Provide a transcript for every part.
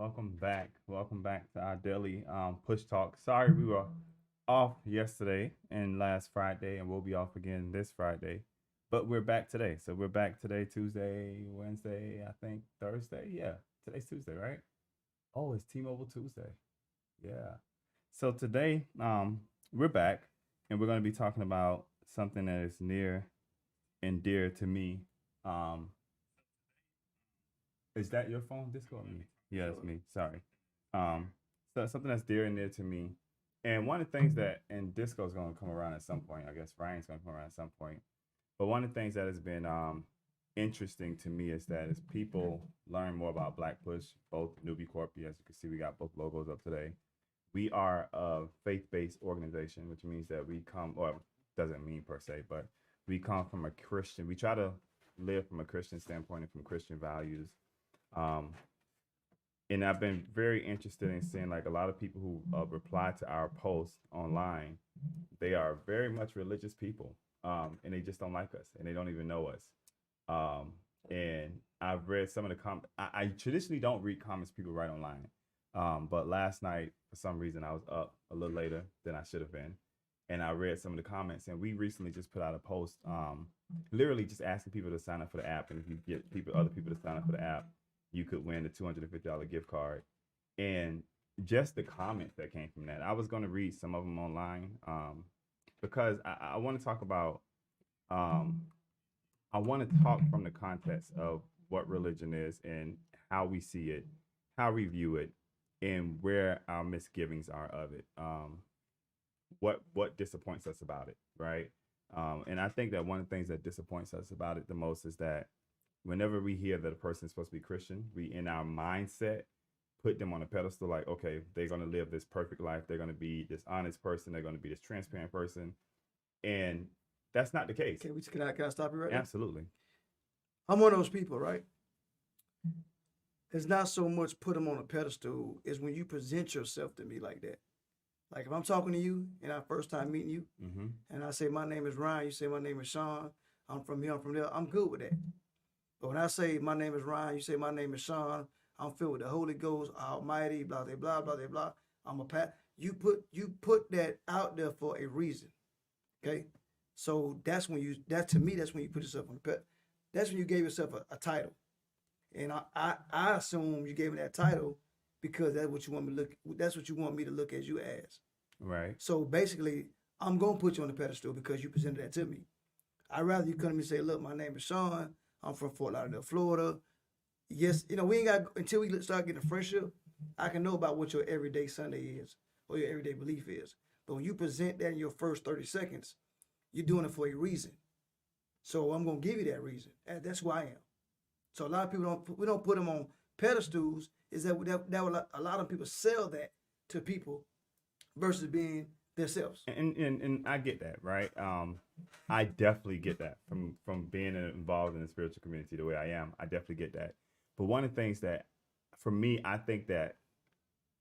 Welcome back. Welcome back to our daily push talk. Sorry we were off yesterday and last Friday, and we'll be off again this Friday. But we're back today. So we're back today, Tuesday, Wednesday, I think Thursday. Yeah, today's Tuesday, right? Oh, it's T-Mobile Tuesday. Yeah. So today, we're back, and we're going to be talking about something that is near and dear to me. Um, Is that your phone, Disco, or me? Yeah, it's me. Sorry. Um, so something that's dear and near to me, and one of the things that and Disco's going to come around at some point. I guess Ryan's going to come around at some point. But one of the things that has been interesting to me is that as people learn more about Black Push, both Newbie Corp, as you can see, we got both logos up today. We are a faith-based organization, which means that we come, or doesn't mean per se, but we come from a Christian. We try to live from a Christian standpoint and from Christian values. Um, and I've been very interested in seeing like a lot of people who reply to our posts online. They are very much religious people, and they just don't like us, and they don't even know us. And I've read some of the comments. I traditionally don't read comments people write online, but last night for some reason I was up a little later than I should have been, and I read some of the comments. And we recently just put out a post, literally just asking people to sign up for the app, and if you get other people to sign up for the app, you could win the $250 gift card. And just the comments that came from that, I was going to read some of them online, because I want to talk about, um, I want to talk from the context of what religion is and how we see it, how we view it, and where our misgivings are of it. What disappoints us about it, right? And I think that one of the things that disappoints us about it the most is that whenever we hear that a person is supposed to be Christian, we in our mindset put them on a pedestal like, okay, they're going to live this perfect life. They're going to be this honest person. They're going to be this transparent person. And that's not the case. Can I stop you right there? Absolutely. I'm one of those people, right? It's not so much put them on a pedestal as when you present yourself to me like that. Like if I'm talking to you and I first time meeting you, Mm-hmm. and I say my name is Ryan, you say my name is Sean, I'm from here, I'm from there, I'm good with that. But when I say my name is Ryan, you say my name is Sean, I'm filled with the Holy Ghost, Almighty, blah blah blah blah blah. I'm a pat. You put that out there for a reason, okay? So that's when you put yourself on the pet. That's when you gave yourself a title, and I assume you gave me that title because that's what you want me to look. That's what you want me to look at you as. Right. So basically, I'm gonna put you on the pedestal because you presented that to me. I'd rather you come to me and say, "Look, my name is Sean. I'm from Fort Lauderdale, Florida. Yes, we ain't got until we start getting a friendship. I can know about what your everyday Sunday is or your everyday belief is. But when you present that in your first 30 seconds, you're doing it for a reason. So I'm gonna give you that reason. And that's who I am. So a lot of people we don't put them on pedestals. Is that a lot of people sell that to people versus being themselves. And I get that, right? I definitely get that from being involved in the spiritual community the way I am. I definitely get that. But one of the things that, for me, I think that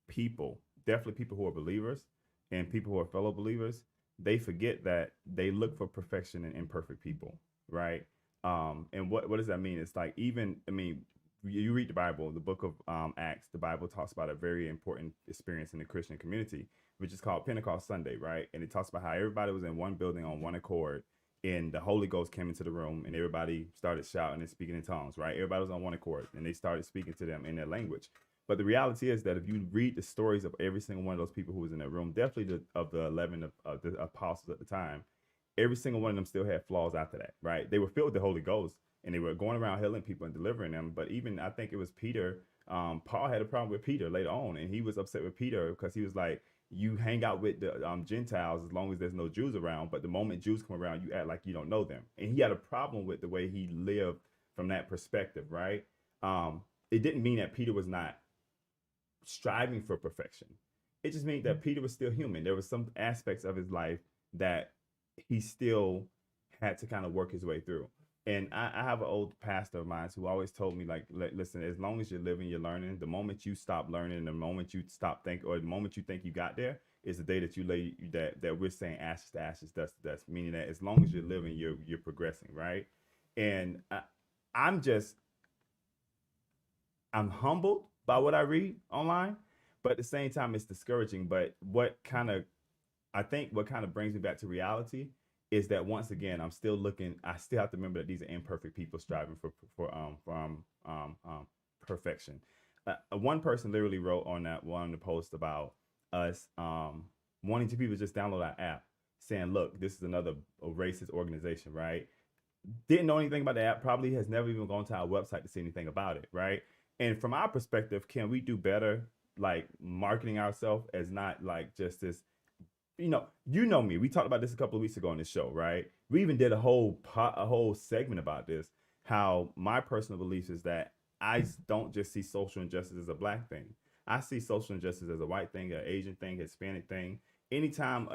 people, definitely people who are believers and people who are fellow believers, they forget that they look for perfection in imperfect people, right? And what does that mean? It's like, even, I mean, you read the Bible, the book of Acts, the Bible talks about a very important experience in the Christian community, which is called Pentecost Sunday, right? And it talks about how everybody was in one building on one accord, and the Holy Ghost came into the room, and everybody started shouting and speaking in tongues, right? Everybody was on one accord, and they started speaking to them in their language. But the reality is that if you read the stories of every single one of those people who was in that room, definitely of the 11 of the apostles at the time, every single one of them still had flaws after that, right? They were filled with the Holy Ghost, and they were going around healing people and delivering them. But even, I think it was Peter, Paul had a problem with Peter later on, and he was upset with Peter because he was like, you hang out with the Gentiles as long as there's no Jews around, but the moment Jews come around, you act like you don't know them. And he had a problem with the way he lived from that perspective, right? It didn't mean that Peter was not striving for perfection. It just means that Peter was still human. There were some aspects of his life that he still had to kind of work his way through. And I have an old pastor of mine who always told me, like, listen, as long as you're living, you're learning. The moment you stop learning, the moment you stop thinking, or the moment you think you got there, is the day that you lay that we're saying ashes to ashes, dust to dust. Meaning that as long as you're living, you're progressing, right? And I'm humbled by what I read online, but at the same time, it's discouraging. But I think what kind of brings me back to reality is that once again, I'm still looking. I still have to remember that these are imperfect people striving for perfection. One person literally wrote on that one of the post about us wanting to people just download our app, saying, "Look, this is another racist organization, right?" Didn't know anything about the app. Probably has never even gone to our website to see anything about it, right? And from our perspective, can we do better, like marketing ourselves as not like just this you know me. We talked about this a couple of weeks ago on this show, right? We even did a whole segment about this. How my personal beliefs is that I don't just see social injustice as a black thing. I see social injustice as a white thing, an Asian thing, Hispanic thing. Anytime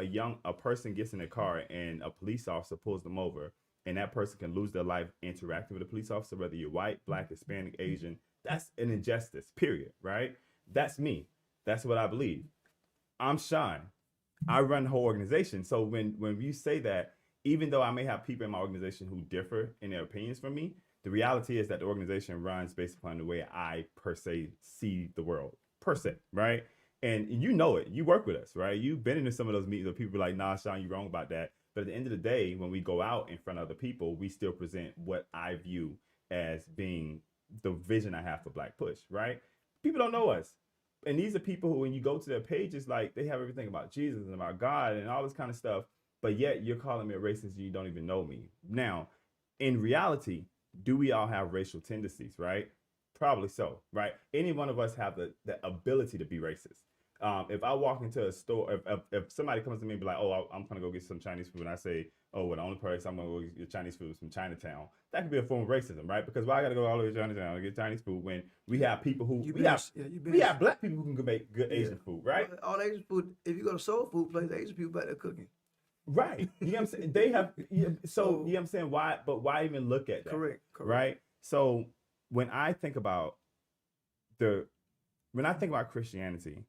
a person gets in a car and a police officer pulls them over, and that person can lose their life interacting with a police officer, whether you're white, black, Hispanic, Asian, that's an injustice. Period. Right? That's me. That's what I believe. I'm Sean. I run the whole organization. So when you say that, even though I may have people in my organization who differ in their opinions from me, the reality is that the organization runs based upon the way I per se see the world, per se, right? And you know it. You work with us, right? You've been into some of those meetings where people are like, nah, Sean, you're wrong about that. But at the end of the day, when we go out in front of other people, we still present what I view as being the vision I have for Black Push, right? People don't know us. And these are people who, when you go to their pages, like they have everything about Jesus and about God and all this kind of stuff, but yet you're calling me a racist and you don't even know me. Now, in reality, do we all have racial tendencies, right? Probably so, right? Any one of us have the ability to be racist. If I walk into a store, if somebody comes to me and be like, oh, I'm going to go get some Chinese food, and I say, oh, well, the only place I'm going to go get Chinese food is from Chinatown, that could be a form of racism, right? Because why I got to go all the way to Chinatown to get Chinese food when we have people who, we have black people who can make good Asian food, right? Well, all Asian food, if you go to soul food place, Asian people back there cooking. Right. You know what I'm saying? They have, so you know what I'm saying? Why even look at that? Correct. Right? So when I think about Christianity,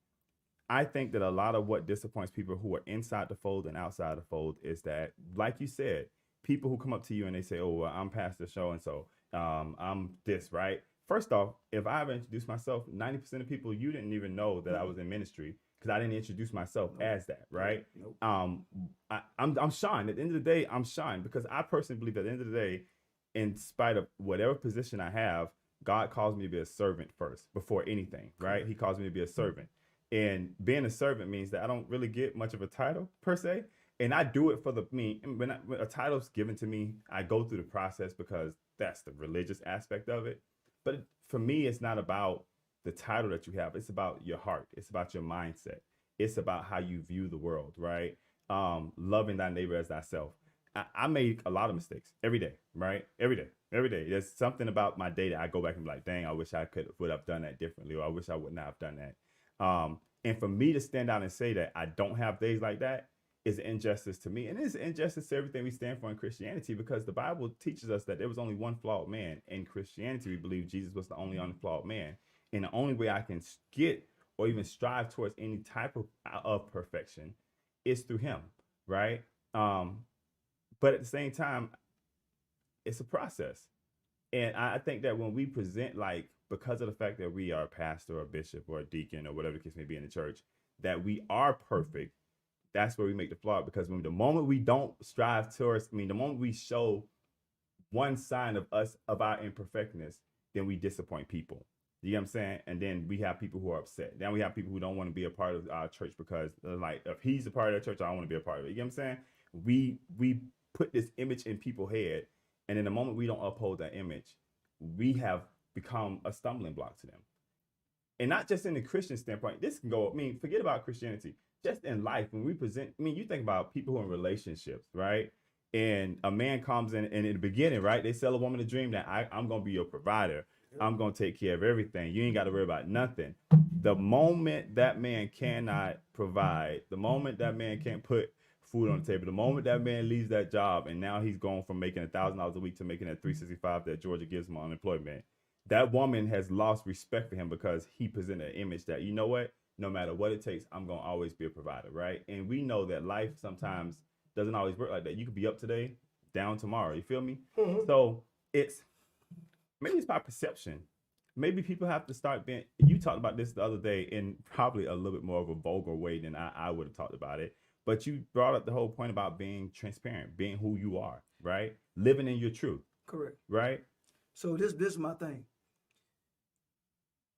I think that a lot of what disappoints people who are inside the fold and outside the fold is that, like you said, people who come up to you and they say, oh, well, I'm Pastor so and so, I'm this, right? First off, if I ever introduced myself, 90% of people, you didn't even know that I was in ministry because I didn't introduce myself as that, right? Nope. I'm Sean. At the end of the day, I'm Sean because I personally believe at the end of the day, in spite of whatever position I have, God calls me to be a servant first before anything, right? He calls me to be a servant. And being a servant means that I don't really get much of a title per se. And I do it for when a title's given to me, I go through the process because that's the religious aspect of it. But for me, it's not about the title that you have. It's about your heart. It's about your mindset. It's about how you view the world, right? Loving thy neighbor as thyself. I make a lot of mistakes every day, right? Every day. There's something about my day that I go back and be like, dang, I wish I would have done that differently, or I wish I would not have done that. And for me to stand out and say that I don't have days like that is an injustice to me. And it's an injustice to everything we stand for in Christianity, because the Bible teaches us that there was only one flawed man. In Christianity, we believe Jesus was the only unflawed man. And the only way I can get or even strive towards any type of perfection is through him, right? But at the same time, it's a process. And I think that when we present, like, because of the fact that we are a pastor or a bishop or a deacon or whatever the case may be in the church, that we are perfect, that's where we make the flaw. Because the moment we don't strive towards, the moment we show one sign of our imperfectness, then we disappoint people. You know what I'm saying? And then we have people who are upset. Then we have people who don't want to be a part of our church because, like, if he's a part of the church, I don't want to be a part of it. You know what I'm saying? We put this image in people's head, and in the moment we don't uphold that image, we have become a stumbling block to them. And not just in the Christian standpoint. This can go, forget about Christianity. Just in life, when we present, you think about people who are in relationships, right? And a man comes in, and in the beginning, right, they sell a woman a dream that I'm going to be your provider. I'm going to take care of everything. You ain't got to worry about nothing. The moment that man cannot provide, the moment that man can't put food on the table, the moment that man leaves that job, and now he's going from making $1,000 a week to making that $365 that Georgia gives him on unemployment, that woman has lost respect for him because he presented an image that, you know what, no matter what it takes, I'm going to always be a provider, right? And we know that life sometimes doesn't always work like that. You could be up today, down tomorrow. You feel me? Mm-hmm. So maybe it's my perception maybe people have to start being. You talked about this the other day in probably a little bit more of a vulgar way than I would have talked about it. But you brought up the whole point about being transparent, being who you are, right? Living in your truth, Correct. right? So this is my thing.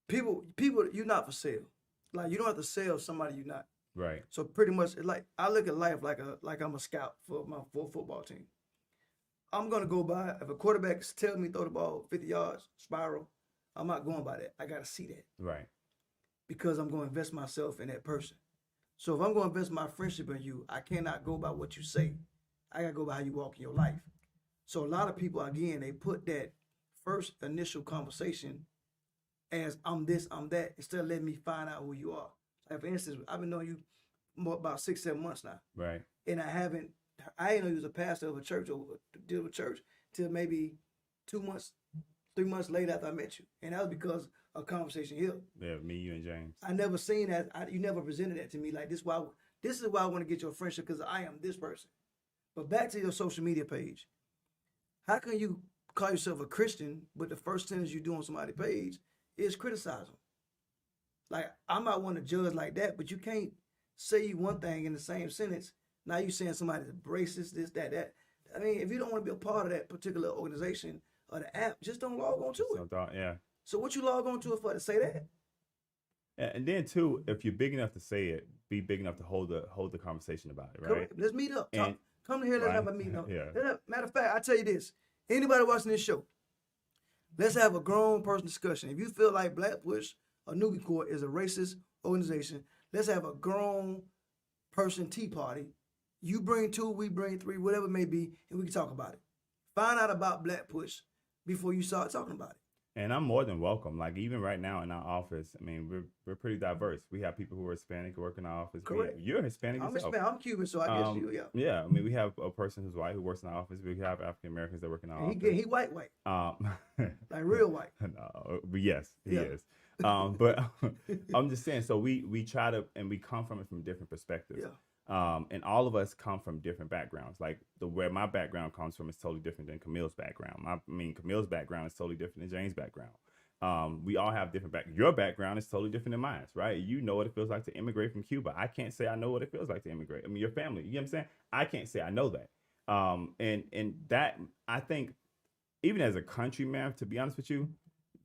People, you're not for sale. Like you don't have to sell somebody you're not. Right. So pretty much, like I look at life like I'm a scout for my football team. I'm gonna go by if a quarterback tells me throw the ball 50 yards spiral. I'm not going by that. I gotta see that. Right. Because I'm gonna invest myself in that person. So if I'm gonna invest my friendship in you, I cannot go by what you say. I gotta go by how you walk in your life. So a lot of people, again, they put that first initial conversation as I'm this, I'm that, instead of letting me find out who you are. Like for instance, I've been knowing you about 6-7 months now. Right. And I didn't know you was a pastor of a church or deal with church till maybe 2 months, 3 months later after I met you. And that was because of conversation here. Yeah, me, you, and James. I never seen that. You never presented that to me. Like this is why I want to get your friendship, because I am this person. But back to your social media page. How can you call yourself a Christian, but the first sentence you do on somebody's page is criticize them? Like, I'm not one to judge like that, but you can't say you one thing in the same sentence. Now you saying somebody's racist, this, that. I mean, if you don't want to be a part of that particular organization or the app, just don't log on to it. Yeah. So what you log on to it for, to say that? And then too, if you're big enough to say it, be big enough to hold the conversation about it, right? Correct. Let's meet up. Come here, let's right? have a meeting up. Yeah. Matter of fact, I tell you this. Anybody watching this show, let's have a grown person discussion. If you feel like BlackPush or Newbie Court is a racist organization, let's have a grown person tea party. You bring 2, we bring 3, whatever it may be, and we can talk about it. Find out about BlackPush before you start talking about it. And I'm more than welcome. Like even right now in our office, I mean, we're pretty diverse. We have people who are Hispanic who work in our office. Correct. You're Hispanic I'm yourself. Hispanic. I'm Cuban, so I guess you, yeah. Yeah, I mean, we have a person who's white who works in our office. We have African Americans that work in our office. He white. Like real white. No, but yes, he is. But I'm just saying, so we try to, and we come from it from different perspectives. Yeah. And all of us come from different backgrounds. Like where my background comes from is totally different than Camille's background. Camille's background is totally different than James' background. We all have different Your background is totally different than mine, right? You know what it feels like to immigrate from Cuba. I can't say I know what it feels like to immigrate. I mean, your family, you know what I'm saying? I can't say I know that. And that, I think, even as a country, man, to be honest with you,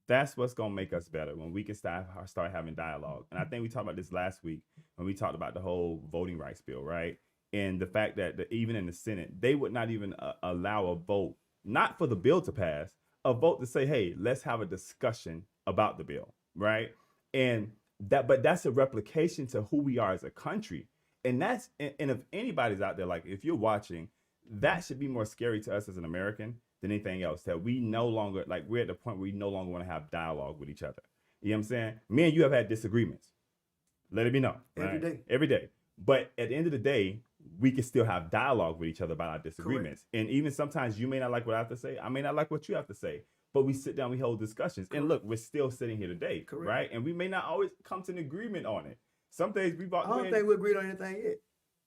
that's what's going to make us better, when we can start having dialogue. And I think we talked about this last week when we talked about the whole voting rights bill, right? And the fact that even in the Senate, they would not even allow a vote, not for the bill to pass, a vote to say, hey, let's have a discussion about the bill, right? But that's a replication to who we are as a country. And if anybody's out there, like if you're watching, that should be more scary to us as an American than anything else, that we no longer, like we're at the point where we no longer want to have dialogue with each other. You know what I'm saying? Me and you have had disagreements. Let it be known. Right? Every day. But at the end of the day, we can still have dialogue with each other about our disagreements. Correct. And even sometimes you may not like what I have to say. I may not like what you have to say. But we sit down, we hold discussions. Correct. And look, we're still sitting here today. Correct. Right? And we may not always come to an agreement on it. Some days we bought. I don't think we agreed on anything yet.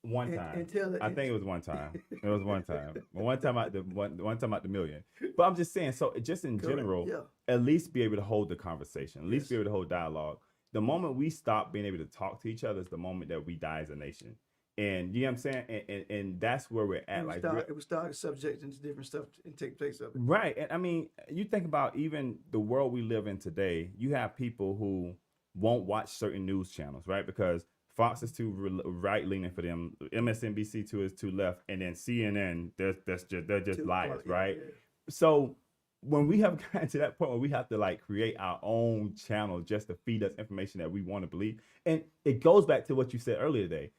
One time. I think it was one time. It was one time. One time out the million. But I'm just saying, so just in general, at least be able to hold the conversation, at least be able to hold dialogue. The moment we stop being able to talk to each other is the moment that we die as a nation. And you know what I'm saying? And that's where we're at. It would start subject into different stuff and take place of it. Right. And I mean, you think about even the world we live in today, you have people who won't watch certain news channels, right? Because Fox is too right leaning for them, MSNBC is too left, and then CNN, they're just liars, right? Yeah. So when we have gotten to that point where we have to like create our own channel just to feed us information that we want to believe, and it goes back to what you said earlier today.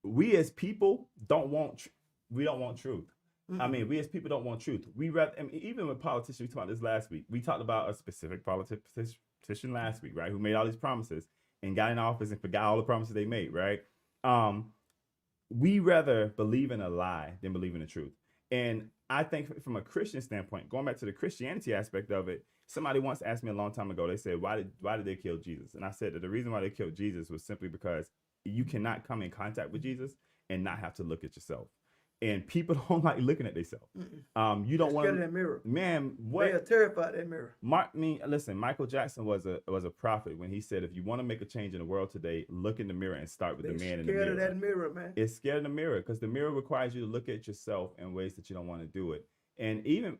We as people don't want truth. Mm-hmm. I mean, we as people don't want truth. Even with politicians, we talked about this last week. We talked about a specific politician last week, right? Who made all these promises and got in office and forgot all the promises they made, right? We rather believe in a lie than believe in the truth. And I think from a Christian standpoint, going back to the Christianity aspect of it, somebody once asked me a long time ago, they said, why did they kill Jesus? And I said that the reason why they killed Jesus was simply because you cannot come in contact with Jesus and not have to look at yourself. And people don't like looking at themselves. You don't want Scared of that mirror. Man, They what? are terrified of that mirror. Listen, Michael Jackson was a prophet when he said, if you want to make a change in the world today, look in the mirror and start with the man in the mirror. Scared of that mirror, man. It's scared of the mirror because the mirror requires you to look at yourself in ways that you don't want to do it. And even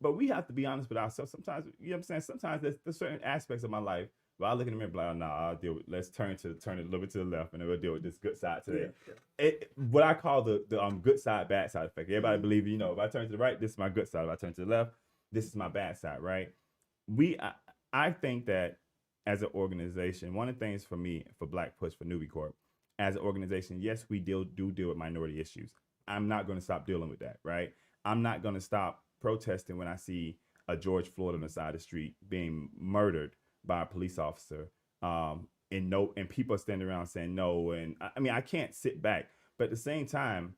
but we have to be honest with ourselves. Sometimes, you know what I'm saying? Sometimes there's certain aspects of my life where I look in the mirror, like, oh, no, I'll deal with. Let's turn it a little bit to the left, and then we'll deal with this good side today. What I call the good side, bad side effect. Everybody believe, if I turn to the right, this is my good side. If I turn to the left, this is my bad side, right? I think that as an organization, one of the things for me, for BlackPush, for Newbie Corp, as an organization, yes, we do deal with minority issues. I'm not going to stop dealing with that, right? I'm not going to stop protesting when I see a George Floyd on the side of the street being murdered by a police officer, and people are standing around saying no. And I can't sit back. But at the same time,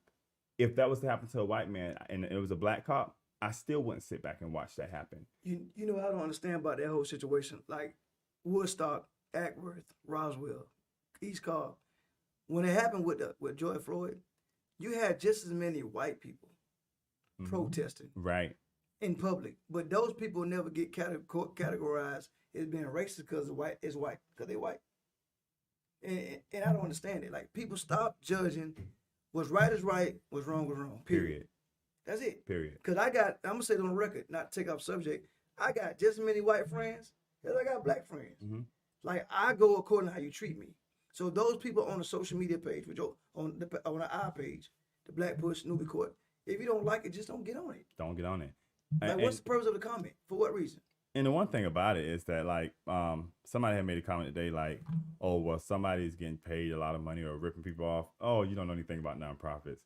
if that was to happen to a white man and it was a black cop, I still wouldn't sit back and watch that happen. You know, I don't understand about that whole situation. Like Woodstock, Ackworth, Roswell, East Cobb. When it happened with George Floyd, you had just as many white people protesting right in public, but those people never get categorized as being racist because because they're white. And I don't understand it. Like, people stop judging what's right is right, what's wrong is wrong. Period. That's it. Period. Because I'm gonna say it on the record, not to take off subject. I got just as many white friends as I got black friends. Like, I go according to how you treat me. So those people on the social media page, which on our page, the BlackPush Newbie Court, if you don't like it, just don't get on it. Don't get on it. Like, what's the purpose of the comment? For what reason? And the one thing about it is that, like, somebody had made a comment today, like, oh, well, somebody's getting paid a lot of money or ripping people off. Oh, you don't know anything about nonprofits.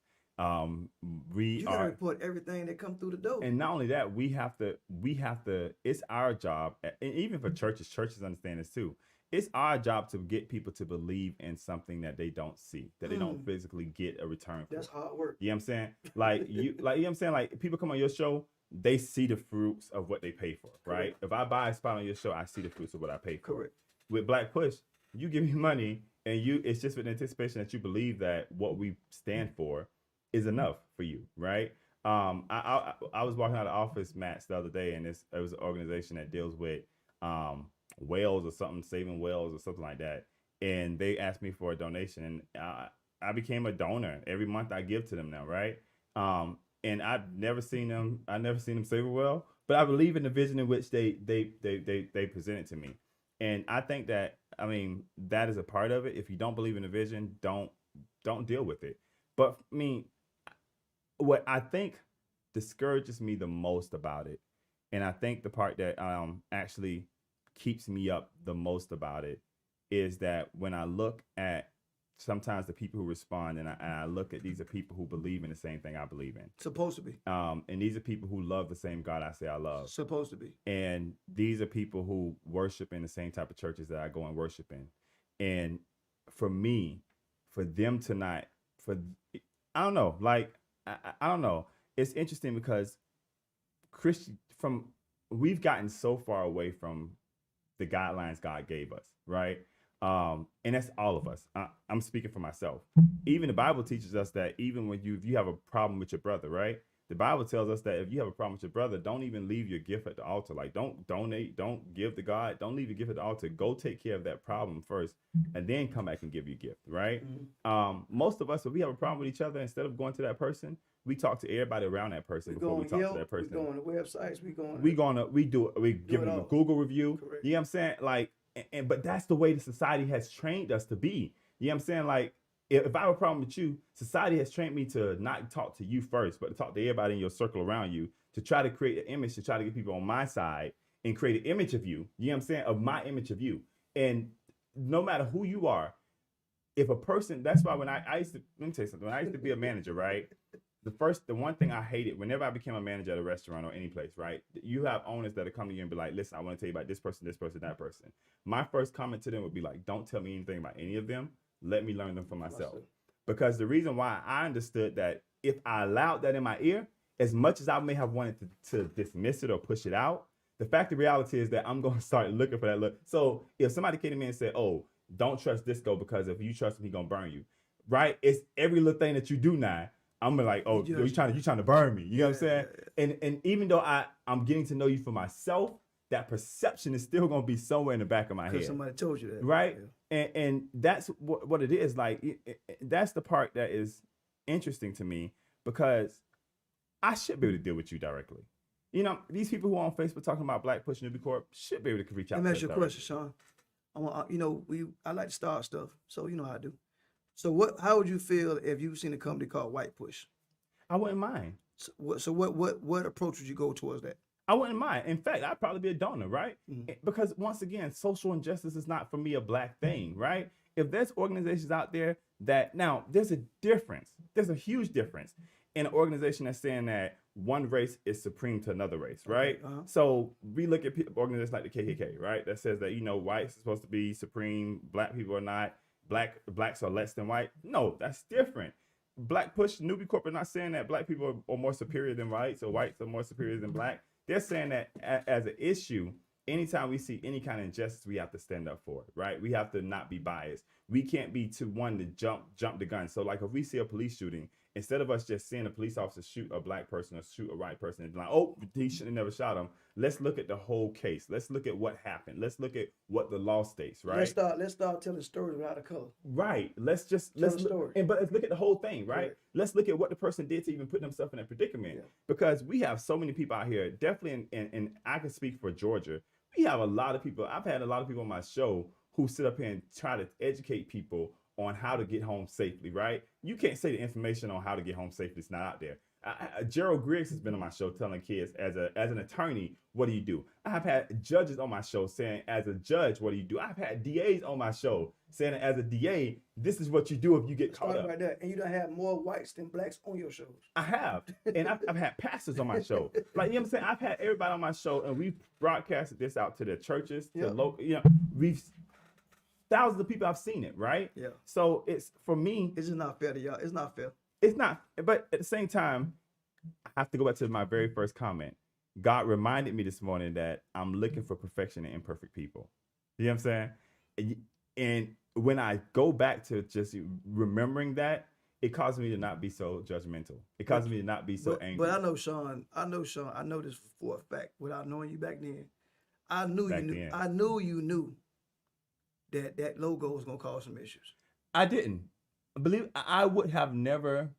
You gotta report everything that come through the door. And not only that, we have to. It's our job, and even for churches understand this too. It's our job to get people to believe in something that they don't see, that they don't physically get a return for. That's hard work. You know what I'm saying? Like, you know what I'm saying? Like, people come on your show, they see the fruits of what they pay for, right? Correct. If I buy a spot on your show, I see the fruits of what I pay for. Correct. With BlackPush, you give me money, and it's just with anticipation that you believe that what we stand for is enough for you, right? I was walking out of the office, Matt, the other day, and it was an organization that deals with whales or something, saving whales or something like that. And they asked me for a donation, and I became a donor. Every month I give to them now, right? And I've never seen them save a whale, but I believe in the vision in which they presented to me. And I think that, that is a part of it. If you don't believe in the vision, don't deal with it. But what I think discourages me the most about it, and I think the part that actually keeps me up the most about it, is that when I look at sometimes the people who respond, and I look at, these are people who believe in the same thing I believe in. Supposed to be. And these are people who love the same God I say I love. Supposed to be. And these are people who worship in the same type of churches that I go and worship in. And for me, for them to not, I don't know, like, I don't know. It's interesting because we've gotten so far away from the guidelines God gave us, right? And that's all of us. I'm speaking for myself. Even the Bible teaches us that even when if you have a problem with your brother, right? The Bible tells us that if you have a problem with your brother, don't even leave your gift at the altar. Like, don't donate, don't give to God, don't leave your gift at the altar. Go take care of that problem first, and then come back and give your gift, right? Most of us, if we have a problem with each other, instead of going to that person, we talk to everybody around that person before we talk to that person. We go on the websites. We give them a Google review. Correct. You know what I'm saying? Like, but that's the way the society has trained us to be. You know what I'm saying? Like, if I have a problem with you, society has trained me to not talk to you first, but to talk to everybody in your circle around you, to try to create an image, to try to get people on my side and create an image of you. You know what I'm saying? Of my image of you. And no matter who you are, if a person, that's why when I used to, let me tell you something, when I used to be a manager, right? The one thing I hated whenever I became a manager at a restaurant or any place, right? You have owners that come to you and be like, listen, I want to tell you about this person, that person. My first comment to them would be like, don't tell me anything about any of them. Let me learn them for myself. Because the reason why I understood that if I allowed that in my ear, as much as I may have wanted to dismiss it or push it out, the fact of reality is that I'm going to start looking for that look. So if somebody came to me and said, oh, don't trust Disco because if you trust him, he's going to burn you, right? It's every little thing that you do now. I'm like, oh, you trying to burn me. You know what I'm saying? And even though I'm getting to know you for myself, that perception is still gonna be somewhere in the back of my head. Because somebody told you that. Right? Yeah. And that's what it is. Like that's the part that is interesting to me, because I should be able to deal with you directly. You know, these people who are on Facebook talking about BlackPush Newbie Corp should be able to reach out. Let me ask you a question, Sean. I like to start stuff, so you know how I do. So how would you feel if you've seen a company called White Push? I wouldn't mind. So what approach would you go towards that? I wouldn't mind. In fact, I'd probably be a donor, right? Mm-hmm. Because once again, social injustice is not for me a black thing, right? If there's organizations out there that, now there's a difference. There's a huge difference in an organization that's saying that one race is supreme to another race, right? Okay. So we look at organizations like the KKK, right? That says that, whites are supposed to be supreme, black people are not, blacks are less than white. No, that's different. BlackPush Newbie Corp are not saying that black people are more superior than whites or whites are more superior than black. They're saying that as an issue, anytime we see any kind of injustice, we have to stand up for it, right? We have to not be biased. We can't be to jump the gun. So like if we see a police shooting, instead of us just seeing a police officer shoot a black person or shoot a white person and be like, oh, he should have never shot him. Let's look at the whole case. Let's look at what happened. Let's look at what the law states, right? Let's start telling stories without a color. Right. Let's look at the whole thing, right? Let's look at what the person did to even put themselves in that predicament. Yeah. Because we have so many people out here, definitely and I can speak for Georgia. We have a lot of people. I've had a lot of people on my show who sit up here and try to educate people on how to get home safely, right? You can't say the information on how to get home safely is not out there. Gerald Griggs has been on my show telling kids, as an attorney, what do you do? I've had judges on my show saying, as a judge, what do you do? I've had DAs on my show saying, as a DA, this is what you do if you get caught up. Right there. And you don't have more whites than blacks on your shows. I have. And I've had pastors on my show. Like, you know what I'm saying? I've had everybody on my show, and we've broadcasted this out to the churches, to local, thousands of people have seen it, right? Yeah. So it's, for me, it's just not fair to y'all. It's not fair. It's not. But at the same time, I have to go back to my very first comment. God reminded me this morning that I'm looking for perfection in imperfect people. You know what I'm saying? And when I go back to just remembering that, it causes me to not be so judgmental. It causes me to not be so angry. But I know this for a fact. Without knowing you back then, I knew you knew that logo was gonna cause some issues. I didn't believe. I would have never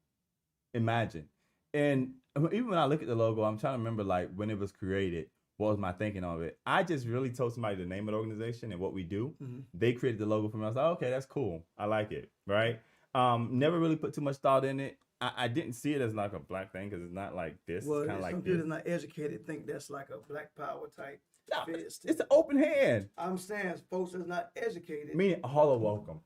imagined. And even when I look at the logo, I'm trying to remember like when it was created. What was my thinking of it? I just really told somebody the name of the organization and what we do. Mm-hmm. They created the logo for me. I was like, okay, that's cool. I like it. Right. Never really put too much thought in it. I didn't see it as like a black thing because it's not like this. Well, it's kind of like some people that's not educated think that's like a black power type. No, it's an open hand. I'm saying folks that's not educated. Meaning all are welcome.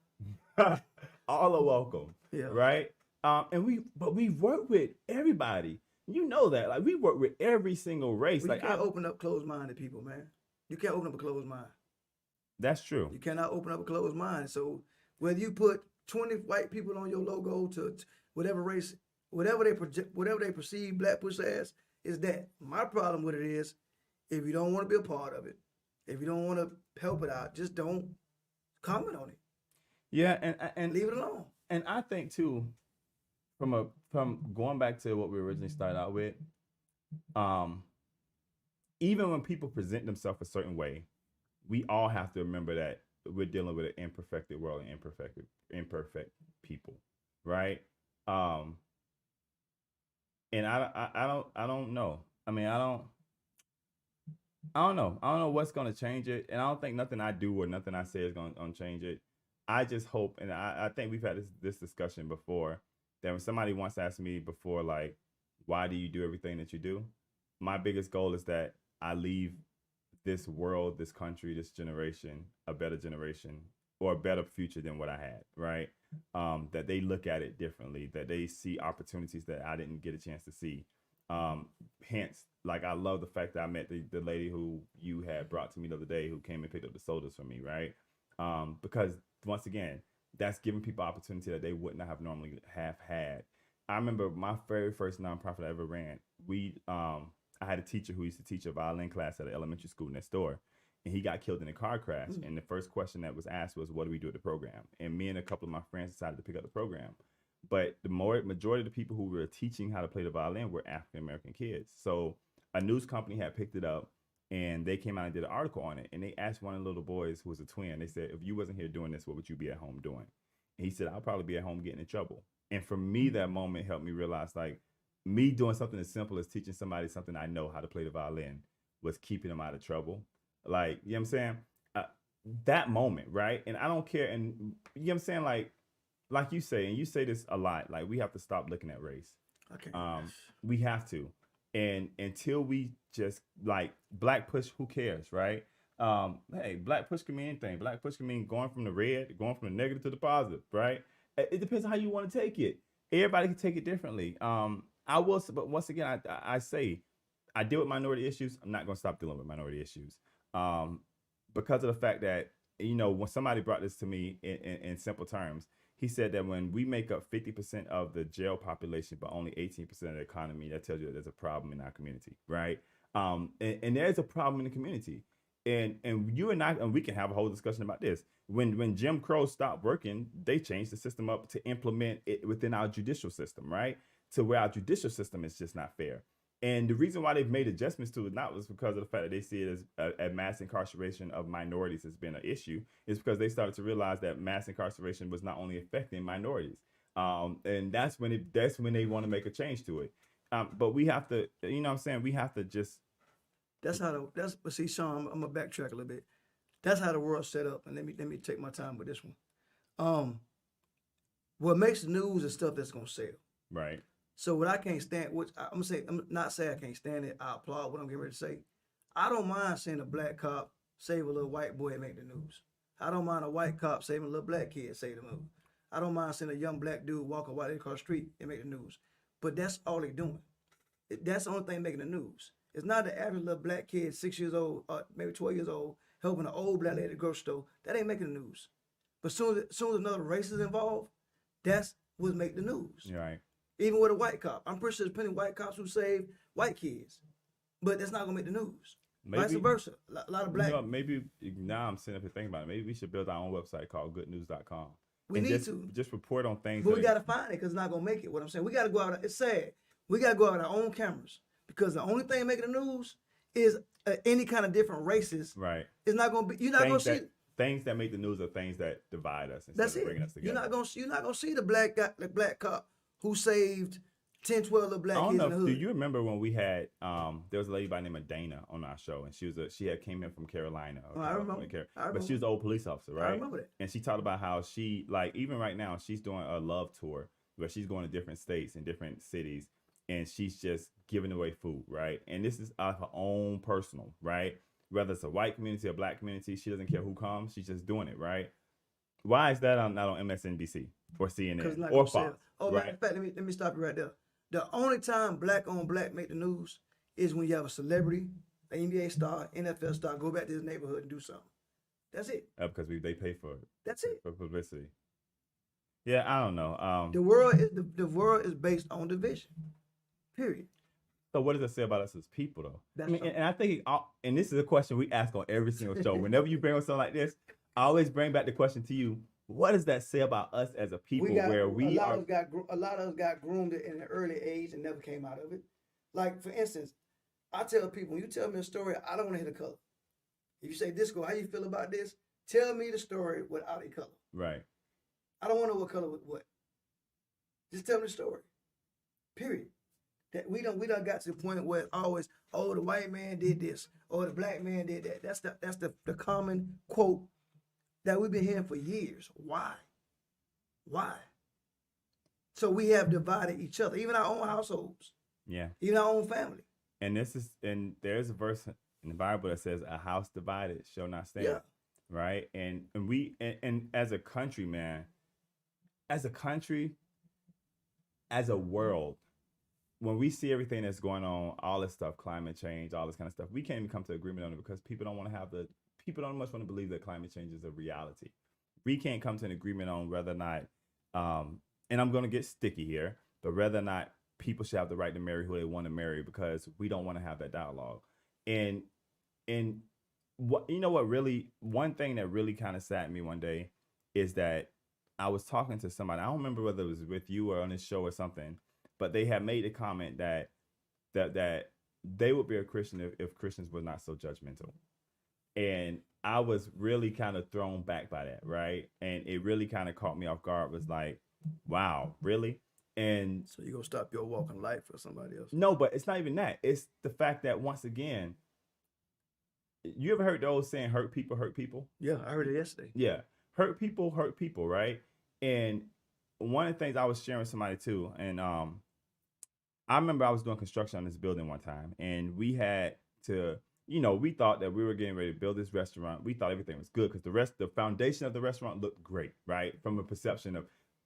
All are welcome. Yeah. Right. And we work with everybody. You know that. Like we work with every single race. Well, you can't open up closed-minded people, man. You can't open up a closed mind. That's true. You cannot open up a closed mind. So whether you put 20 white people on your logo to whatever race, whatever they perceive BlackPush as, is that. My problem with it is, if you don't want to be a part of it, if you don't want to help it out, just don't comment on it. Yeah, and leave it alone. And I think too, from going back to what we originally started out with, even when people present themselves a certain way, we all have to remember that we're dealing with an imperfected world and imperfect people, right? And I don't know. I mean, I don't know. I don't know what's going to change it. And I don't think nothing I do or nothing I say is going to change it. I just hope, and I think we've had this discussion before, that when somebody once asked me before, like, why do you do everything that you do? My biggest goal is that I leave this world, this country, this generation, a better generation or a better future than what I had, right? That they look at it differently, that they see opportunities that I didn't get a chance to see. Hence, like, I love the fact that I met the lady who you had brought to me the other day who came and picked up the sodas for me, right? Because once again, that's giving people opportunity that they would not have normally have had. I remember my very first nonprofit I ever ran. I had a teacher who used to teach a violin class at an elementary school next door, and he got killed in a car crash. Mm-hmm. And the first question that was asked was, what do we do with the program? And me and a couple of my friends decided to pick up the program. but the majority of the people who were teaching how to play the violin were African American kids. So a news company had picked it up, and they came out and did an article on it. And they asked one of the little boys, who was a twin, they said, if you wasn't here doing this, what would you be at home doing? And he said, I'll probably be at home getting in trouble. And for me, that moment helped me realize, like, me doing something as simple as teaching somebody something I know how to play the violin was keeping them out of trouble. Like, you know what I'm saying? That moment, right? And I don't care. And you know what I'm saying? Like you say, and you say this a lot, like, we have to stop looking at race. Okay. We have to. And until we just, like, BlackPush, who cares, right? Hey, BlackPush can mean anything. BlackPush can mean going from the red, going from the negative to the positive, right? It depends on how you want to take it. Everybody can take it differently. I will, but once again, I say, I deal with minority issues. I'm not going to stop dealing with minority issues. Because of the fact that, you know, when somebody brought this to me in simple terms, he said that when we make up 50% of the jail population, but only 18% of the economy, that tells you that there's a problem in our community, right? And there's a problem in the community. And you and I, and we can have a whole discussion about this. When Jim Crow stopped working, they changed the system up to implement it within our judicial system, right? To where our judicial system is just not fair. And the reason why they've made adjustments to it, not was because of the fact that they see it as a mass incarceration of minorities has been an issue. It's because they started to realize that mass incarceration was not only affecting minorities. And that's when they want to make a change to it. But we have to, you know what I'm saying? We have to just. But see, Sean, I'm gonna backtrack a little bit. That's how the world's set up. And let me take my time with this one. What makes the news is stuff that's gonna sell. Right. So what I can't stand, which I'm not saying I can't stand it. I applaud what I'm getting ready to say. I don't mind seeing a black cop save a little white boy and make the news. I don't mind a white cop saving a little black kid save the news. I don't mind seeing a young black dude walk a white lady across the street and make the news. But that's all they're doing. That's the only thing making the news. It's not the average little black kid, 6 years old, maybe 12 years old, helping an old black lady at the grocery store. That ain't making the news. But soon as another race is involved, that's what make the news. Right. Even with a white cop. I'm pretty sure there's plenty of white cops who save white kids. But that's not going to make the news. Maybe, vice versa. A lot of black. You know, maybe now I'm sitting up here thinking about it. Maybe we should build our own website called goodnews.com. We need to. Just report on things. But we got to find it because it's not going to make it. What I'm saying, we got to go out. It's sad. We got to go out with our own cameras because the only thing making the news is any kind of different races. Right. It's not going to be, you're not going to see. Things that make the news are things that divide us instead That's of it. bringing us together. You're not going to see the black cop who saved 10, 12 little black kids in the hood. Do you remember when we had there was a lady by the name of Dana on our show, and she had came in from Carolina. I remember. But she was an old police officer, right? I remember that. And she talked about how she, like, even right now, she's doing a love tour where she's going to different states and different cities, and she's just giving away food, right? And this is out of her own personal, right? Whether it's a white community or black community, she doesn't care who comes. She's just doing it, right? Why is that not on MSNBC or CNN or Fox? Right? In fact, let me stop you right there. The only time black on black make the news is when you have a celebrity, an NBA star, NFL star, go back to his neighborhood and do something. That's it. Because they pay for it. That's it. For publicity. Yeah, I don't know. The world is based on division. Period. So what does it say about us as people, though? That's and I think, and this is a question we ask on every single show. Whenever you bring up something like this, I always bring back the question to you: what does that say about us as a people? A lot of us got groomed in an early age and never came out of it. Like, for instance, I tell people, when you tell me a story, I don't want to hear the color. If you say, Disco, how you feel about this? Tell me the story without a color. Right. I don't want to know what color with what. Just tell me the story. Period. That we done got to the point where it's always, oh, the white man did this, or the black man did that. That's the common quote that we've been hearing for years. Why? So we have divided each other, even our own households. Yeah. Even our own family. And there's a verse in the Bible that says, "A house divided shall not stand." Yeah. Right. And we as a country, man, as a world, when we see everything that's going on, all this stuff, climate change, all this kind of stuff, we can't even come to agreement on it because people don't much want to believe that climate change is a reality. We can't come to an agreement on whether or not, and I'm going to get sticky here, but whether or not people should have the right to marry who they want to marry, because we don't want to have that dialogue. And what, you know what, really, one thing that really kind of saddened me one day is that I was talking to somebody. I don't remember whether it was with you or on this show or something, but they had made a comment that they would be a Christian if Christians were not so judgmental. And I was really kind of thrown back by that, right? And it really kind of caught me off guard. Was like, wow, really? And So you're gonna stop your walk in life for somebody else? no, but it's not even that. It's the fact that once again, you ever heard the old saying, hurt people hurt people? Yeah, I heard it yesterday. Yeah. Hurt people, right? And one of the things I was sharing with somebody too, and I remember I was doing construction on this building one time, and we had to, we thought that we were getting ready to build this restaurant. We thought everything was good because the foundation of the restaurant looked great, right? From a perception of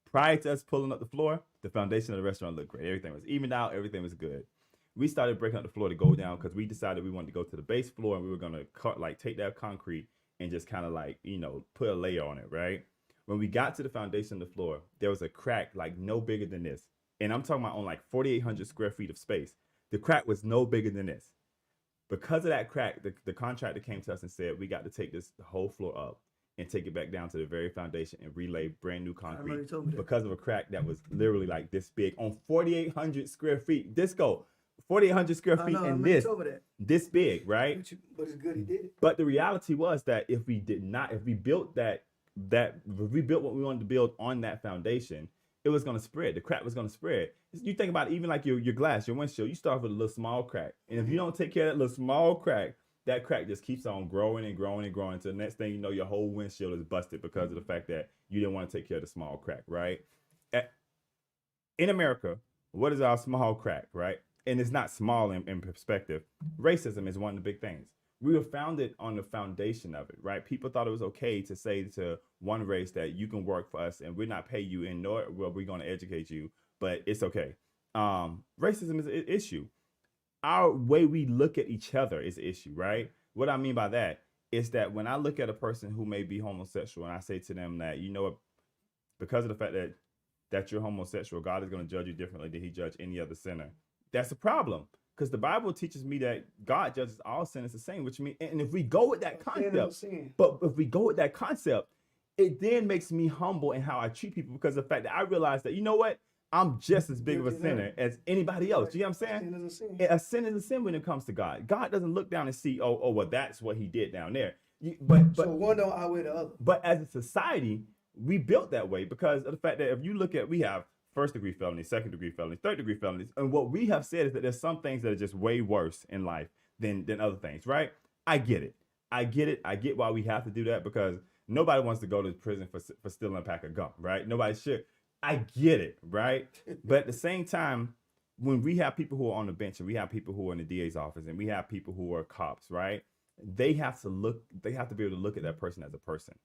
prior to us pulling up the floor, the foundation of the restaurant looked great. Everything was evened out, everything was good. We started breaking up the floor to go down because we decided we wanted to go to the base floor and we were gonna take that concrete and just kind of put a layer on it, right? When we got to the foundation of the floor, there was a crack like no bigger than this. And I'm talking about on like 4,800 square feet of space. The crack was no bigger than this. Because of that crack, the contractor came to us and said, we got to take this whole floor up and take it back down to the very foundation and relay brand new concrete because of a crack that was literally like this big on 4,800 square feet. 4,800 square feet and this big, right? But it's good he did it. But the reality was that if we built if we built what we wanted to build on that foundation, it was going to spread. The crack was going to spread. You think about it, even like your glass, your windshield, you start with a little small crack. And if you don't take care of that little small crack, that crack just keeps on growing and growing and growing. So the next thing you know, your whole windshield is busted because of the fact that you didn't want to take care of the small crack, right? In America, what is our small crack, right? And it's not small in perspective. Racism is one of the big things. We were founded on the foundation of it, right? People thought it was okay to say to one race that you can work for us and we're not pay you and nor will we're going to educate you, but it's okay. Racism is an issue. Our way we look at each other is an issue, right? What I mean by that is that when I look at a person who may be homosexual and I say to them that, because of the fact that you're homosexual, God is going to judge you differently than he judged any other sinner. That's a problem. Because the Bible teaches me that God judges all sinners the same, which means, and if we go with that concept, it then makes me humble in how I treat people because of the fact that I realize that, you know what? I'm just as big of a sinner as anybody else. You know what I'm saying? Sin is a sin. A sin is a sin when it comes to God. God doesn't look down and see, well, that's what he did down there. So one don't outweigh the other. But as a society, we built that way because of the fact that if you look at, we have first-degree felonies, second-degree felonies, third-degree felonies. And what we have said is that there's some things that are just way worse in life than other things, right? I get it. I get why we have to do that because nobody wants to go to prison for stealing a pack of gum, right? Nobody should. I get it, right? But at the same time, when we have people who are on the bench and we have people who are in the DA's office and we have people who are cops, right? They have to be able to look at that person as a person.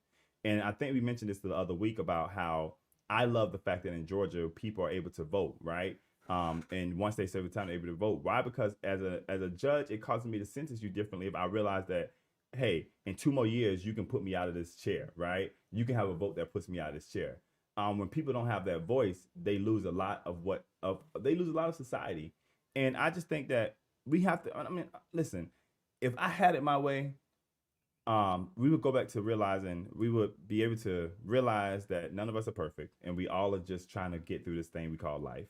And I think we mentioned this the other week about how I love the fact that in Georgia, people are able to vote, right? And once they serve the time, they're able to vote. Why? Because as a judge, it causes me to sentence you differently if I realize that, hey, in 2 more years, you can put me out of this chair, right? You can have a vote that puts me out of this chair. When people don't have that voice, they lose a lot of society. And I just think that we have to, listen, if I had it my way, we would go back to realizing we would be able to realize that none of us are perfect and we all are just trying to get through this thing we call life.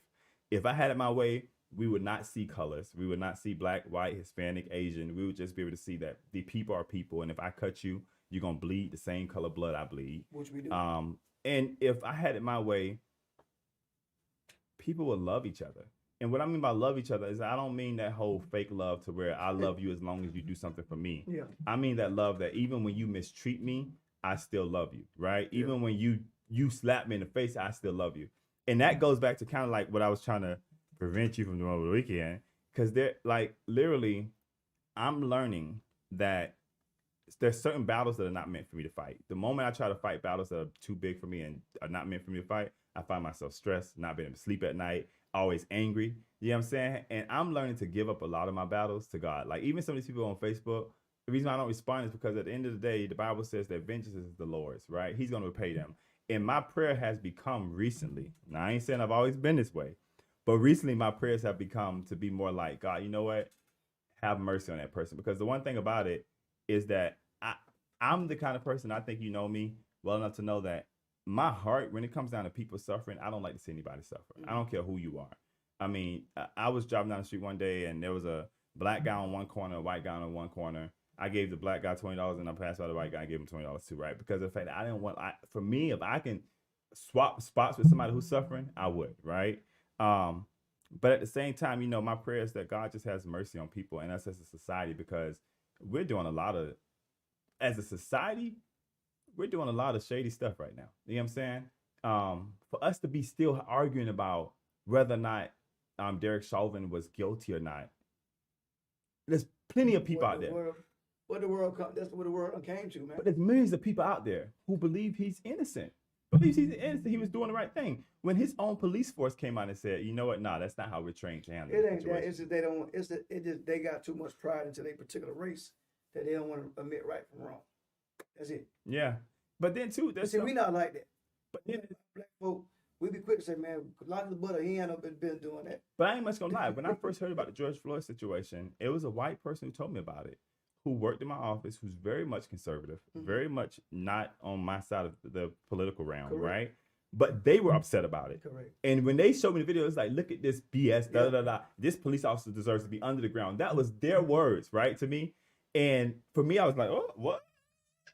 If I had it my way, we would not see colors. We would not see black, white, Hispanic, Asian. We would just be able to see that the people are people. And if I cut you, you're going to bleed the same color blood I bleed. Which we do. And if I had it my way, people would love each other. And what I mean by love each other is I don't mean that whole fake love to where I love you as long as you do something for me. Yeah. I mean that love that even when you mistreat me, I still love you, right? Yeah. Even when you slap me in the face, I still love you. And that goes back to kind of like what I was trying to prevent you from doing over the weekend. Because they're like, literally, I'm learning that there's certain battles that are not meant for me to fight. The moment I try to fight battles that are too big for me and are not meant for me to fight, I find myself stressed, not being able to sleep at night, always angry. You know what I'm saying? And I'm learning to give up a lot of my battles to God. Like even some of these people on Facebook, the reason I don't respond is because at the end of the day, the Bible says that vengeance is the Lord's, right? He's going to repay them. And my prayer has become recently, now I ain't saying I've always been this way, but recently my prayers have become to be more like, God, you know what? Have mercy on that person. Because the one thing about it is that I'm the kind of person, I think you know me well enough to know that my heart, when it comes down to people suffering, I don't like to see anybody suffer. I don't care who you are. I mean, I was driving down the street one day and there was a black guy on one corner, a white guy on one corner. I gave the black guy $20 and I passed by the white guy and gave him $20 too, right? Because of the fact that I didn't want, for me, if I can swap spots with somebody who's suffering, I would, right? But at the same time, my prayer is that God just has mercy on people and us as a society, because we're doing a lot of, as a society, we're doing a lot of shady stuff right now. You know what I'm saying? For us to be still arguing about whether or not Derek Chauvin was guilty or not, there's plenty of people out there. That's what the world came to, man. But there's millions of people out there who believe he's innocent. Believes he's innocent. He was doing the right thing. When his own police force came out and said, "You know what? Nah, that's not how we're trained to handle it." It ain't that. It's just they don't. It's that it just they got too much pride into their particular race that they don't want to admit right from wrong. That's it. Yeah, but then too, see, we not like that. But then, black folk, we be quick to say, "Man, lock the butter." He ain't never been doing that. But I ain't much gonna lie. When I first heard about the George Floyd situation, it was a white person who told me about it, who worked in my office, who's very much conservative, very much not on my side of the political realm, correct, right? But they were upset about it. Correct. And when they showed me the video, it's like, look at this BS, da da da. This police officer deserves to be under the ground. That was their words, right, to me. And for me, I was like, oh, what?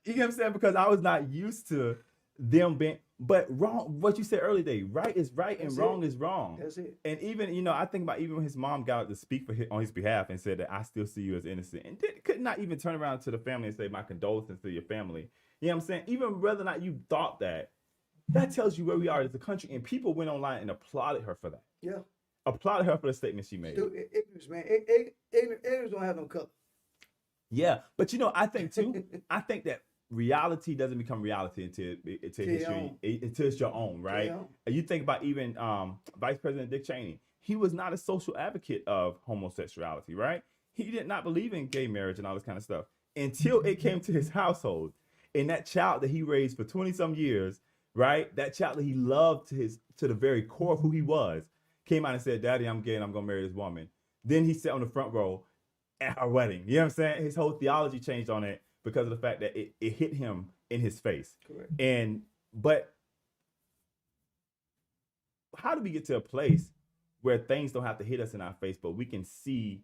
You know what I'm saying? Because I was not used to them being, but wrong, what you said earlier today, right is right and wrong is wrong. That's it. And even, I think about even when his mom got out to speak on his behalf and said that I still see you as innocent, and could not even turn around to the family and say my condolences to your family. You know what I'm saying? Even whether or not you thought that tells you where we are as a country. And people went online and applauded her for that. Yeah. Applauded her for the statement she made. Dude, ignorance, man. Ignorance don't have no color. Yeah. But I think too, I think that reality doesn't become reality until it's your own, right? And you think about even Vice President Dick Cheney. He was not a social advocate of homosexuality, right? He did not believe in gay marriage and all this kind of stuff until it came to his household. And that child that he raised for 20-some years, right? That child that he loved to the very core of who he was, came out and said, "Daddy, I'm gay and I'm gonna marry this woman." Then he sat on the front row at our wedding. You know what I'm saying? His whole theology changed on it because of the fact that it hit him in his face. Correct. But how do we get to a place where things don't have to hit us in our face, but we can see,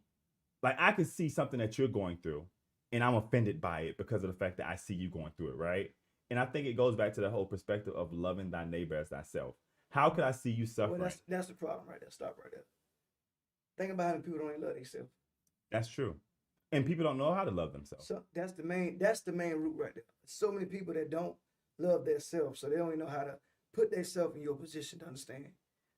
like I can see something that you're going through and I'm offended by it because of the fact that I see you going through it, right? And I think it goes back to the whole perspective of loving thy neighbor as thyself. How could I see you suffering? Well, that's the problem right there. Stop right there. Think about how people don't even love themselves. That's true. And people don't know how to love themselves. So that's the main root right there. So many people that don't love themselves, so they don't even know how to put themselves in your position to understand.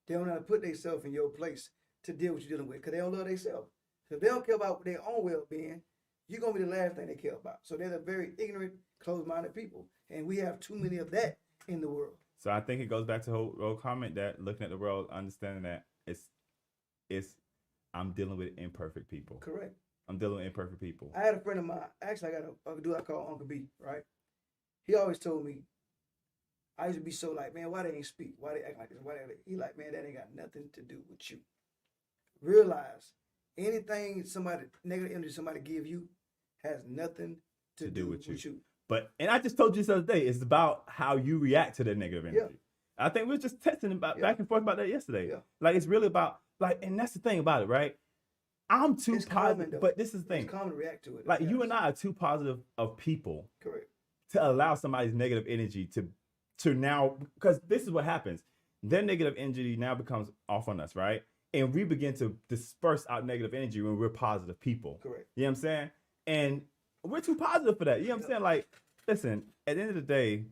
They don't know how to put themselves in your place to deal with what you're dealing with, because they don't love themselves. So if they don't care about their own well-being, you're going to be the last thing they care about. So they're the very ignorant, closed-minded people. And we have too many of that in the world. So I think it goes back to the whole comment that looking at the world, understanding that it's I'm dealing with imperfect people. Correct. I'm dealing with imperfect people. I had a friend of mine. Actually, I got a dude I call Uncle B, right? He always told me, I used to be so like, man, why they ain't speak? Why they act like this? He like, man, that ain't got nothing to do with you. Realize anything negative energy somebody give you has nothing to do with you. And I just told you this other day, it's about how you react to that negative energy. Yeah. I think we were just texting about back and forth about that yesterday. Yeah. Like it's really about and that's the thing about it, right? I'm too positive, but this is the thing. It's common to react to it. Like you and I are too positive of people. Correct. To allow somebody's negative energy to now, because this is what happens. Their negative energy now becomes off on us, right? And we begin to disperse out negative energy when we're positive people. Correct. You know what I'm saying? And we're too positive for that. You know what I'm saying? Like, listen, at the end of the day,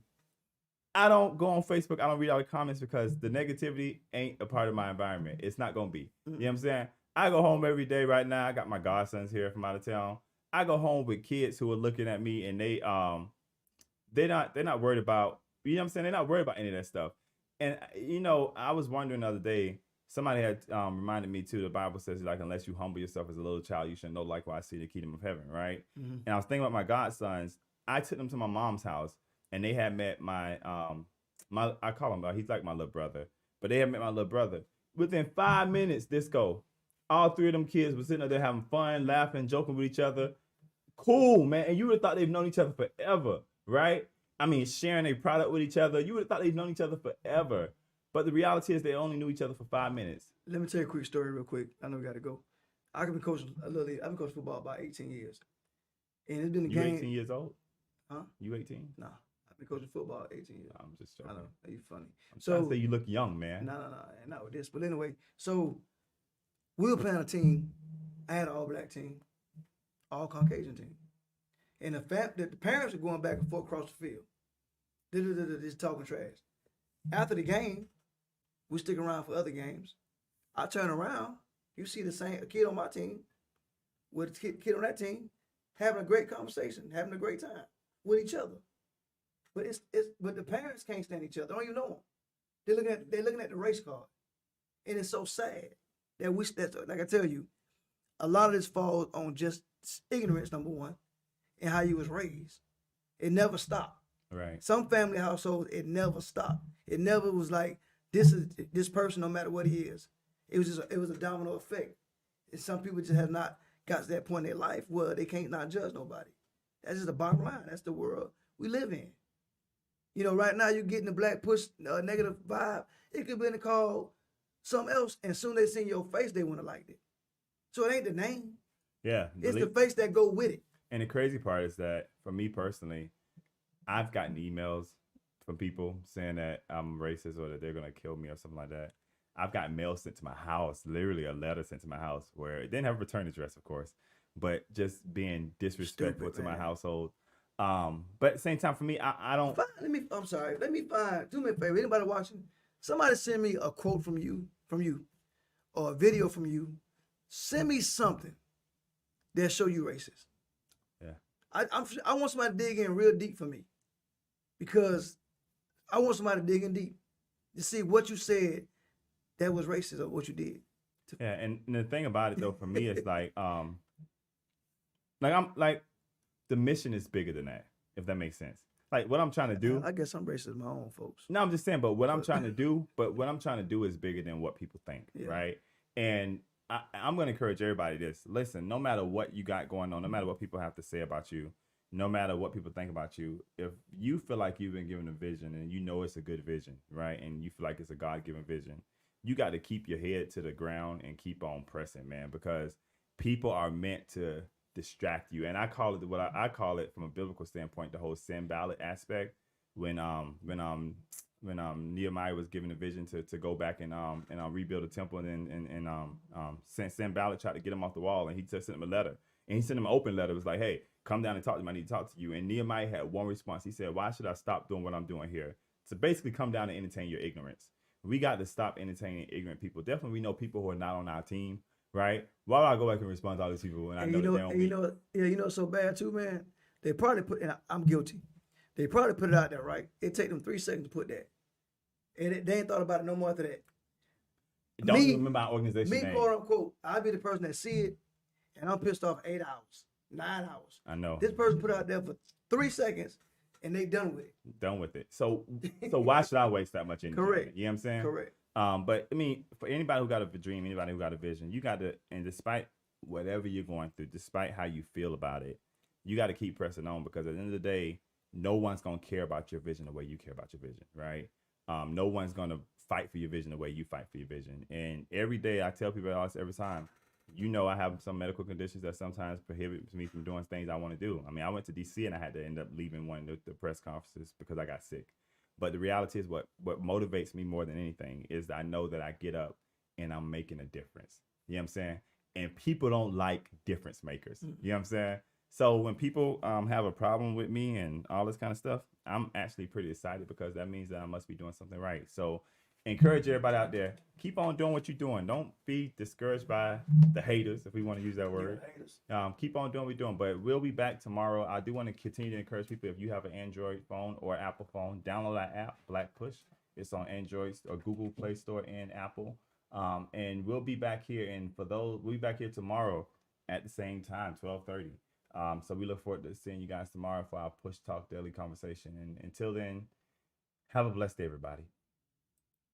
I don't go on Facebook. I don't read all the comments because the negativity ain't a part of my environment. It's not going to be. You know what I'm saying? I go home every day right now. I got my godsons here from out of town. I go home with kids who are looking at me and they're not worried about, you know what I'm saying? They're not worried about any of that stuff. And, I was wondering the other day, somebody had reminded me too, the Bible says, like, unless you humble yourself as a little child, you should know likewise see the kingdom of heaven, right? Mm-hmm. And I was thinking about my godsons. I took them to my mom's house and they had met my I call him, he's like my little brother, but they had met my little brother. Within 5 minutes, all three of them kids were sitting up there having fun, laughing, joking with each other. Cool, man. And you would have thought they've known each other forever, right? I mean, sharing a product with each other. You would have thought they've known each other forever. But the reality is they only knew each other for 5 minutes. Let me tell you a quick story real quick. I know we got to go. I've been coaching a little. I've been coaching football about 18 years, and it's been a You game. 18 years old? Huh? You 18? Nah, I've been coaching football 18 years. I'm just I joking. know. You funny. I'm trying to say you look young, man. No, not with this. But anyway, so we were playing a team. I had an all-black team, all Caucasian team, and the fact that the parents are going back and forth across the field, just talking trash. After the game, we stick around for other games. I turn around, you see the same kid on my team with a kid on that team having a great conversation, having a great time with each other. But but the parents can't stand each other. Don't even know them. They're looking at the race card, and it's so sad that like I tell you, a lot of this falls on just ignorance, number one, and how you was raised. It never stopped. Right. Some family households, it never stopped. It never was like this is this person, no matter what he is. It was a domino effect. And some people just have not got to that point in their life where they can't not judge nobody. That's just the bottom line. That's the world we live in. You know, right now you're getting the BlackPush negative vibe. It could be called something else, and as soon as they see your face, they want to like it. So it ain't the name. Yeah. It's the face that go with it. And the crazy part is that for me personally, I've gotten emails from people saying that I'm racist or that they're going to kill me or something like that. I've got mail sent to my house, literally a letter sent to my house where it didn't have a return address, of course, but just being disrespectful to my household. But at the same time, for me, I don't. I'm sorry. Let me find. Do me a favor. Anybody watching? Somebody send me a quote from you, or a video from you. Send me something that show you racist. Yeah. I want somebody to dig in real deep for me, because I want somebody to dig in deep to see what you said that was racist or what you did. Yeah, and the thing about it though, for me, is like I'm like the mission is bigger than that, if that makes sense. Like what I'm trying to do. I guess I'm racist to my own folks. No, I'm just saying, but what I'm trying to do is bigger than what people think, right? And I'm going to encourage everybody this. Listen, no matter what you got going on, no matter what people have to say about you, no matter what people think about you, if you feel like you've been given a vision and you know it's a good vision, right? And you feel like it's a God-given vision, you got to keep your head to the ground and keep on pressing, man, because people are meant to distract you. And I call it I call it from a biblical standpoint, the whole Sanballat aspect. When Nehemiah was given a vision to go back and rebuild the temple, and Sanballat tried to get him off the wall, and he just sent him a letter, and he sent him an open letter. It was like, hey, come down and talk to me. I need to talk to you. And Nehemiah had one response. He said, why should I stop doing what I'm doing here? So basically, come down and entertain your ignorance. We got to stop entertaining ignorant people. Definitely, we know people who are not on our team, right? Why would I go back and respond to all these people when I know that they don't? You know, so bad too, man. They probably put, and I'm guilty. They probably put it out there, right? It take them 3 seconds to put that, and they ain't thought about it no more after that. Don't even remember our organization name. Quote unquote, I'll be the person that see it, and I'm pissed off 8 hours, 9 hours. I know. This person put it out there for 3 seconds, and they done with it. Done with it. So why should I waste that much energy? Correct. You know what I'm saying? Correct. But I mean, for anybody who got a dream, anybody who got a vision, you got to, and despite whatever you're going through, despite how you feel about it, you got to keep pressing on, because at the end of the day, no one's going to care about your vision the way you care about your vision, right? No one's going to fight for your vision the way you fight for your vision. And every day I tell people this every time, you know, I have some medical conditions that sometimes prohibit me from doing things I want to do. I mean, I went to DC and I had to end up leaving one of the press conferences because I got sick. But the reality is what motivates me more than anything is that I know that I get up and I'm making a difference. You know what I'm saying? And people don't like difference makers. You know what I'm saying? So when people have a problem with me and all this kind of stuff, I'm actually pretty excited, because that means that I must be doing something right. So encourage everybody out there, keep on doing what you're doing. Don't be discouraged by the haters, if we want to use that word. Keep on doing what we're doing. But we'll be back tomorrow. I do want to continue to encourage people, if you have an Android phone or Apple phone, download that app, BlackPush. It's on Android or Google Play Store and Apple. And we'll be back here. And for those, we'll be back here tomorrow at the same time, 12:30. So we look forward to seeing you guys tomorrow for our Push Talk Daily Conversation. And until then, have a blessed day, everybody.